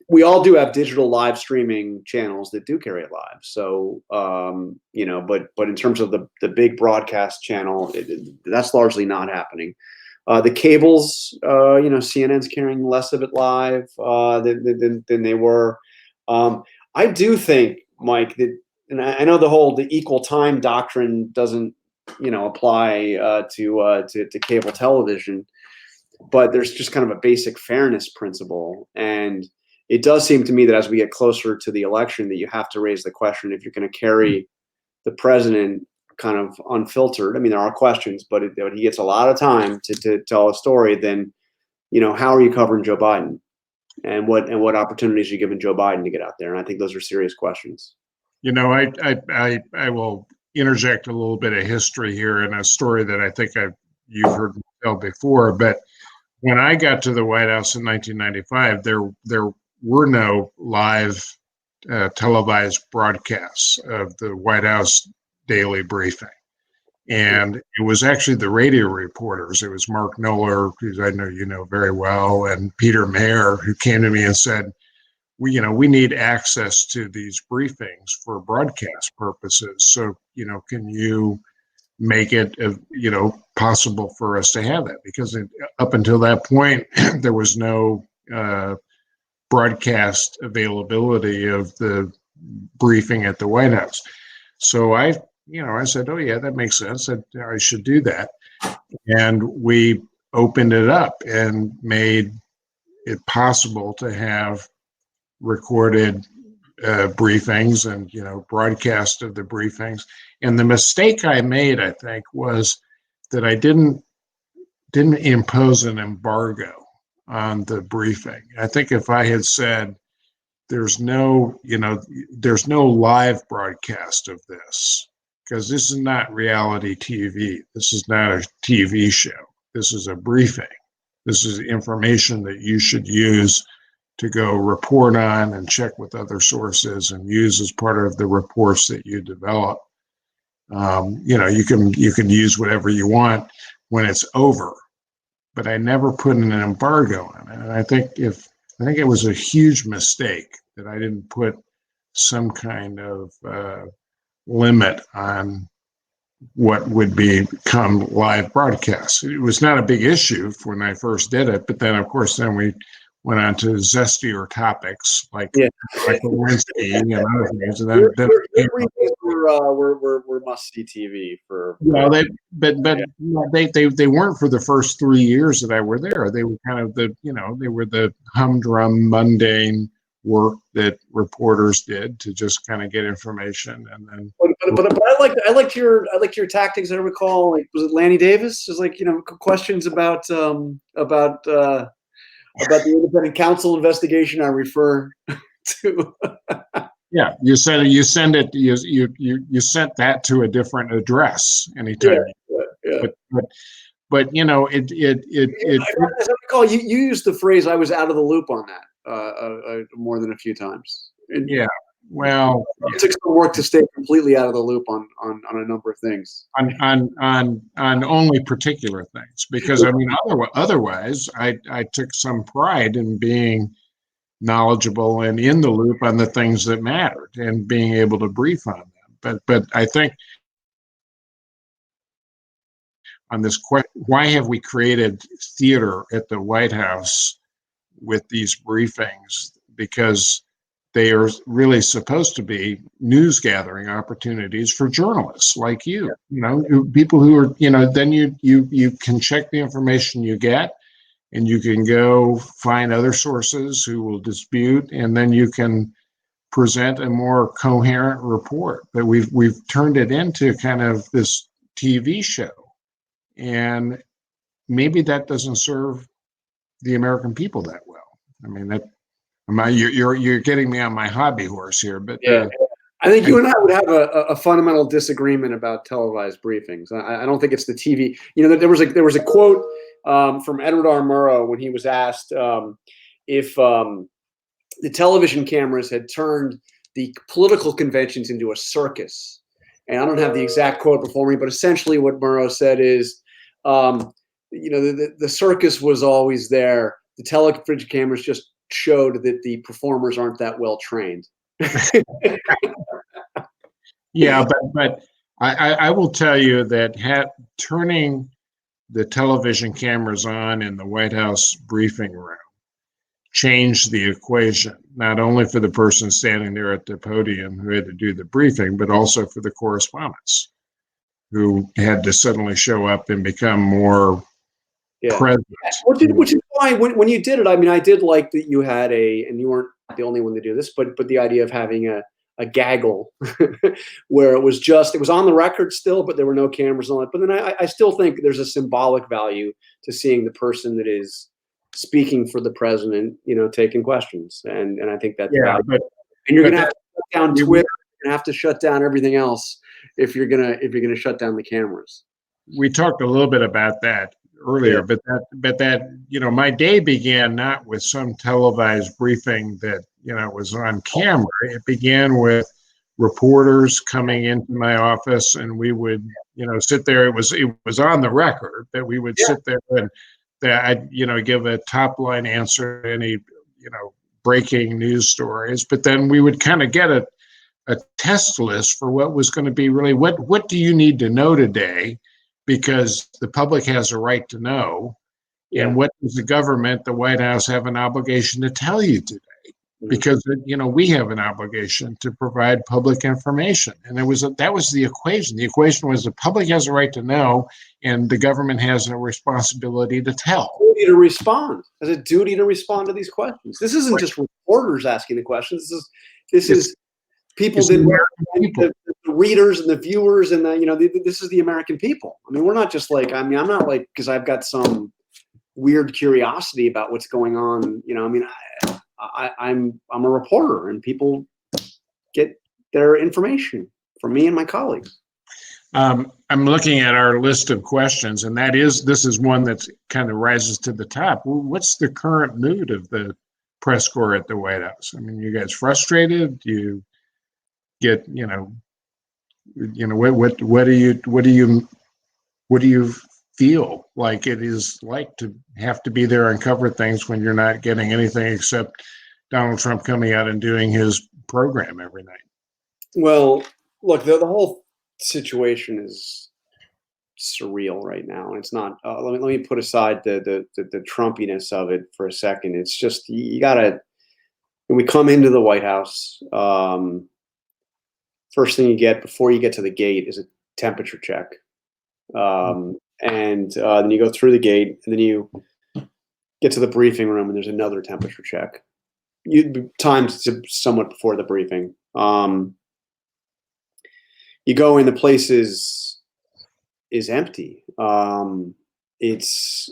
We all do have digital live streaming channels that do carry it live. So, but in terms of the big broadcast channel, that's largely not happening. The cables, CNN's carrying less of it live than they were. I do think, Mike, that, and I know the equal time doctrine doesn't, apply to cable television, but there's just kind of a basic fairness principle. And it does seem to me that as we get closer to the election, that you have to raise the question, if you're going to carry the president kind of unfiltered. There are questions, but he gets a lot of time to tell a story. Then, how are you covering Joe Biden, and what opportunities are you giving Joe Biden to get out there? And I think those are serious questions. I will interject a little bit of history here in a story that I think you've heard me tell before. But when I got to the White House in 1995, there were no live televised broadcasts of the White House daily briefing. And it was actually the radio reporters. It was Mark Knoller, who I know you know very well, and Peter Mayer, who came to me and said, we need access to these briefings for broadcast purposes. So, can you make it, possible for us to have that? Because up until that point, there was no broadcast availability of the briefing at the White House. So I said, oh yeah, that makes sense. I should do that. And we opened it up and made it possible to have recorded briefings and, broadcast of the briefings. And the mistake I made, I think, was that I didn't didn't impose an embargo on the briefing. I think if I had said there's no live broadcast of this, because this is not reality TV. This is not a TV show. This is a briefing. This is information that you should use to go report on and check with other sources and use as part of the reports that you develop. You can use whatever you want when it's over, but I never put in an embargo on it. And I think it was a huge mistake that I didn't put some kind of limit on what would become live broadcasts. It was not a big issue when I first did it, but then of course we went on to zestier topics like Lewinsky and other things. And then were must-see TV for. Well, they weren't for the first 3 years that I were there. They were kind of the humdrum, mundane work that reporters did to just kind of get information, and then. But I liked your tactics. I recall, like, was it Lanny Davis? It was like, questions about the independent counsel investigation. I refer to. Yeah, you sent that to a different address anytime. Yeah. But as I recall, you used the phrase "I was out of the loop" on that more than a few times. Yeah. Well, it took some work to stay completely out of the loop on a number of things. On only particular things, because otherwise I took some pride in being knowledgeable and in the loop on the things that mattered and being able to brief on them. But I think on this question, why have we created theater at the White House with these briefings? Because they are really supposed to be news gathering opportunities for journalists like you, people who are, then you can check the information you get, and you can go find other sources who will dispute, and then you can present a more coherent report. But we've turned it into kind of this TV show, and maybe that doesn't serve the American people that well. I mean, you're getting me on my hobby horse here, but yeah. I think you and I would have a fundamental disagreement about televised briefings. I don't think it's the TV. There was a quote from Edward R. Murrow when he was asked if the television cameras had turned the political conventions into a circus. And I don't have the exact quote before me, but essentially what Murrow said is, the circus was always there. The television cameras just showed that the performers aren't that well trained. Yeah, but I will tell you that turning the television cameras on in the White House briefing room changed the equation, not only for the person standing there at the podium who had to do the briefing, but also for the correspondents who had to suddenly show up and become more present. Which is why when you did it, I mean, I did like that you had and you weren't the only one to do this, but the idea of having a gaggle where it was on the record still, but there were no cameras on it. But then I still think there's a symbolic value to seeing the person that is speaking for the president, taking questions. And I think that's valuable. And you're going to have to shut down Twitter. You're going to have to shut down everything else if you're going to shut down the cameras. We talked a little bit about that earlier, but my day began not with some televised briefing that was on camera. It began with reporters coming into my office, and we would sit there. It was on the record that we would sit there and I'd give a top line answer to any breaking news stories, but then we would kind of get a test list for what was going to be really what do you need to know today, because the public has a right to know, and what does the government, the White House, have an obligation to tell you today? Because we have an obligation to provide public information, and that was the equation. The equation was the public has a right to know, and the government has a responsibility to tell. Duty to respond. Has a duty to respond to these questions. This isn't just reporters asking the questions. This is people didn't. The readers and the viewers and this is the American people. I mean, we're not just like. I mean, I'm not like because I've got some weird curiosity about what's going on. I mean, I'm a reporter, and people get their information from me and my colleagues. I'm looking at our list of questions, and this is one that kind of rises to the top. What's the current mood of the press corps at the White House? I mean, you guys frustrated? Do you get, what do you feel like it is like to have to be there and cover things when you're not getting anything except Donald Trump coming out and doing his program every night? Well, look, the whole situation is surreal right now, and it's not. Let me put aside the Trumpiness of it for a second. It's just you gotta. When we come into the White House, first thing you get before you get to the gate is a temperature check, and then you go through the gate, and then you get to the briefing room, and there's another temperature check. Timed somewhat before the briefing. You go in, the place is empty. It's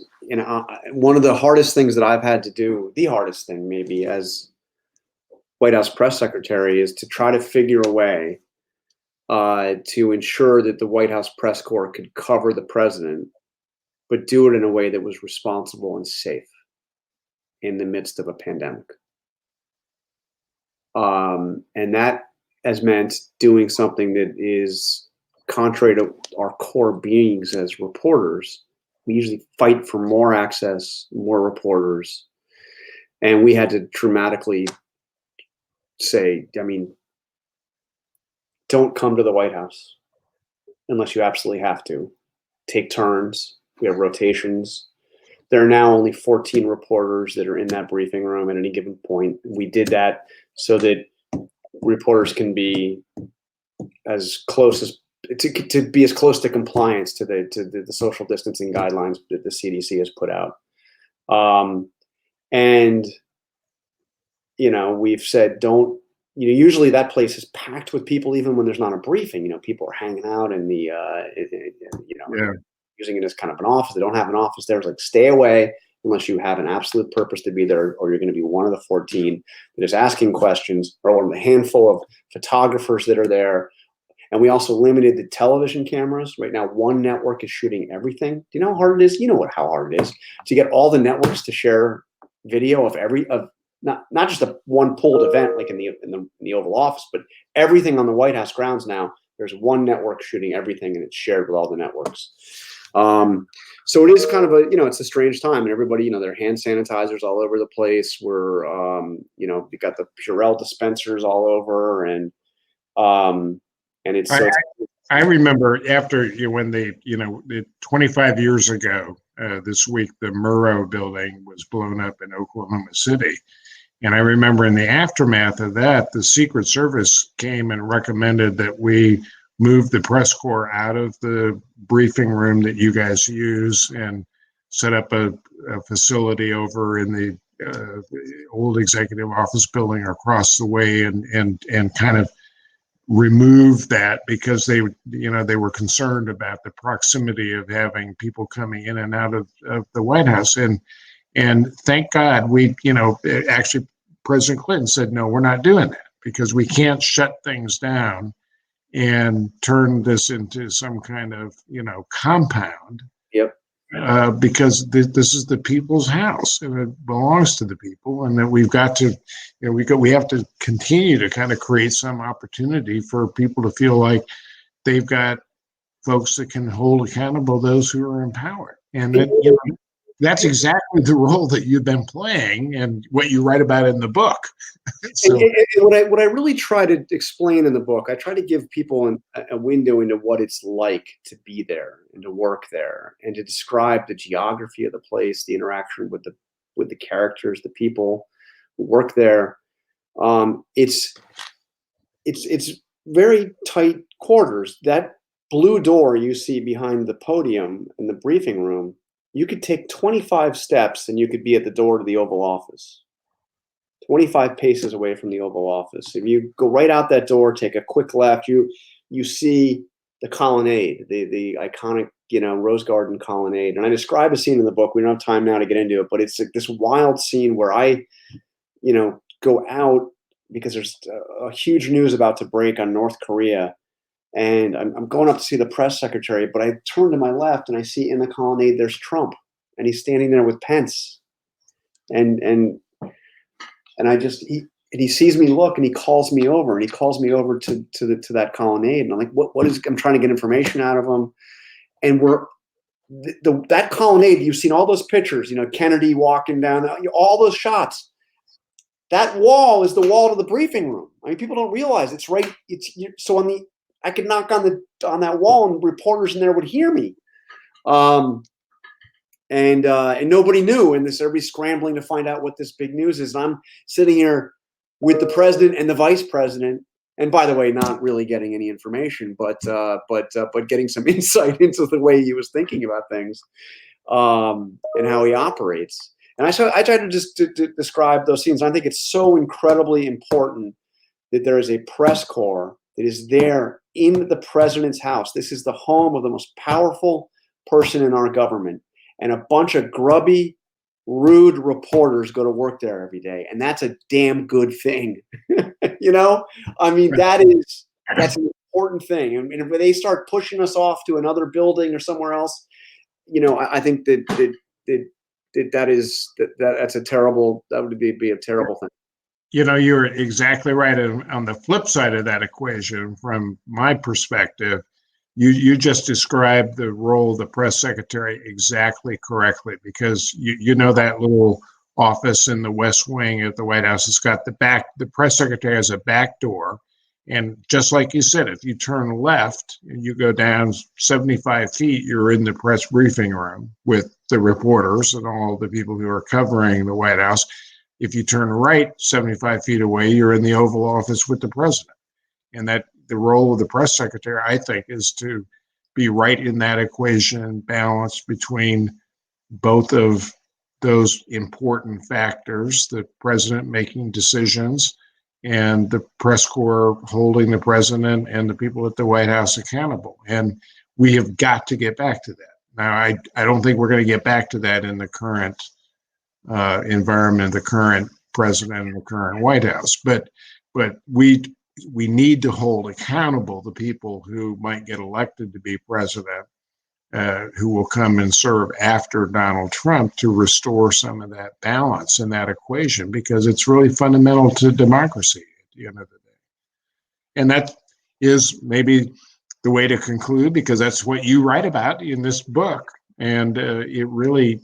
one of the hardest things that I've had to do, the hardest thing maybe as White House press secretary, is to try to figure a way to ensure that the White House press corps could cover the president, but do it in a way that was responsible and safe in the midst of a pandemic. And that has meant doing something that is contrary to our core beings as reporters. We usually fight for more access, more reporters. And we had to dramatically say, I mean, don't come to the White House unless you absolutely have to. Take turns. We have rotations. There are now only 14 reporters that are in that briefing room at any given point. We did that so that reporters can be as close as to be as close to compliance to the social distancing guidelines that the CDC has put out. And we've said usually that place is packed with people even when there's not a briefing. People are hanging out in the using it as kind of an office. They don't have an office there. It's like, stay away unless you have an absolute purpose to be there, or you're going to be one of the 14 that is asking questions, or one of the handful of photographers that are there. And we also limited the television cameras. Right now, one network is shooting everything. Do you know how hard it is? You know how hard it is to get all the networks to share video of not just one pooled event like in the Oval Office, but everything on the White House grounds now. There's one network shooting everything, and it's shared with all the networks. So it is kind of it's a strange time, and everybody, there are hand sanitizers all over the place. We're, we got the Purell dispensers all over, and it's. I remember after when 25 years ago this week, the Murrow building was blown up in Oklahoma City. And I remember in the aftermath of that, the Secret Service came and recommended that we move the press corps out of the briefing room that you guys use and set up a facility over in the old executive office building across the way, and kind of remove that because they were concerned about the proximity of having people coming in and out of the White House. And thank God actually President Clinton said, no, we're not doing that, because we can't shut things down and turn this into some kind of, compound. Yep. Because this is the people's house, and it belongs to the people, and that we've got to, we have to continue to kind of create some opportunity for people to feel like they've got folks that can hold accountable those who are in power. And that, that's exactly the role that you've been playing and what you write about in the book. So, and what I really try to explain in the book, I try to give people a window into what it's like to be there and to work there, and to describe the geography of the place, the interaction with the characters, the people who work there. It's very tight quarters. That blue door you see behind the podium in the briefing room, you could take 25 steps and you could be at the door to the Oval Office. 25 paces away from the Oval Office. If you go right out that door, take a quick left, you see the colonnade, the iconic, Rose Garden colonnade. And I describe a scene in the book. We don't have time now to get into it, but it's this wild scene where I, go out because there's a huge news about to break on North Korea. And I'm going up to see the press secretary, but I turn to my left and I see in the colonnade, there's Trump, and he's standing there with Pence. And he sees me look, and he calls me over, to that colonnade. And I'm like, I'm trying to get information out of him. And that colonnade, you've seen all those pictures, Kennedy walking down, all those shots. That wall is the wall to the briefing room. I mean, people don't realize it's right. I could knock on that wall, and reporters in there would hear me. And nobody knew, and everybody's scrambling to find out what this big news is. And I'm sitting here with the president and the vice president, and by the way, not really getting any information, but getting some insight into the way he was thinking about things, and how he operates. And I try to just to describe those scenes. I think it's so incredibly important that there is a press corps that is there in the president's house. This is the home of the most powerful person in our government. And a bunch of grubby, rude reporters go to work there every day. And that's a damn good thing. I mean, that's an important thing. I mean, if they start pushing us off to another building or somewhere else, I think that's a terrible, that would be a terrible thing. You're exactly right. On the flip side of that equation, from my perspective, you just described the role of the press secretary exactly correctly, because that little office in the West Wing at the White House has got the press secretary has a back door. And just like you said, if you turn left and you go down 75 feet, you're in the press briefing room with the reporters and all the people who are covering the White House. If you turn right 75 feet away, you're in the Oval Office with the president. And that the role of the press secretary, I think, is to be right in that equation, balance between both of those important factors, the president making decisions and the press corps holding the president and the people at the White House accountable. And we have got to get back to that. Now, I don't think we're going to get back to that in the current environment, the current president and the current White House. But we need to hold accountable the people who might get elected to be president, who will come and serve after Donald Trump, to restore some of that balance in that equation, because it's really fundamental to democracy at the end of the day. And that is maybe the way to conclude, because that's what you write about in this book. And it really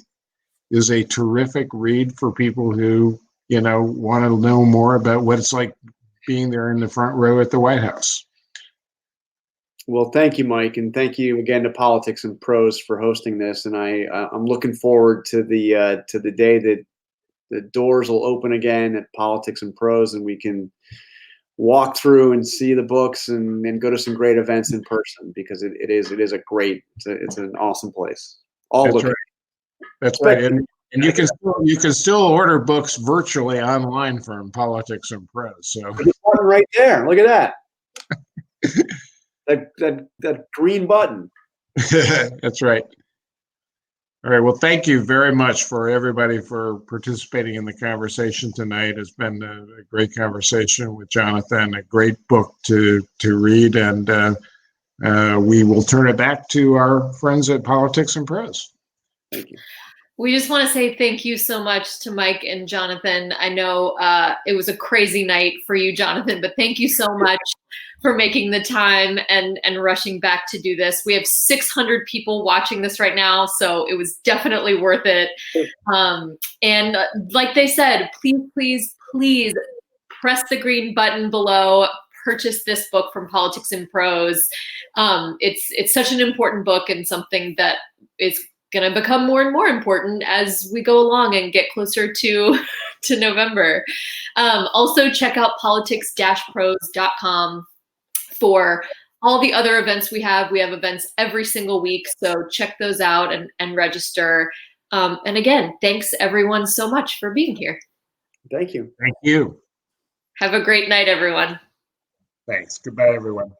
is a terrific read for people who, want to know more about what it's like being there in the front row at the White House. Well, thank you, Mike, and thank you again to Politics and Prose for hosting this. And I'm looking forward to the day that the doors will open again at Politics and Prose, and we can walk through and see the books and go to some great events in person, because it is it's an awesome place. That's right. And you can still order books virtually online from Politics and Prose. So there's one right there. Look at that. that green button. That's right. All right. Well, thank you very much for everybody for participating in the conversation tonight. It's been a great conversation with Jonathan, a great book to read, and we will turn it back to our friends at Politics and Prose. Thank you. We just want to say thank you so much to Mike and Jonathan. I know it was a crazy night for you, Jonathan, but thank you so much for making the time and rushing back to do this. We have 600 people watching this right now, so it was definitely worth it. And like they said, please press the green button below. Purchase this book from Politics and Prose. It's such an important book, and something that is going to become more and more important as we go along and get closer to November. Also, check out politics-prose.com for all the other events we have. We have events every single week, so check those out and register. And again, thanks everyone so much for being here. Thank you. Thank you. Have a great night, everyone. Thanks. Goodbye, everyone.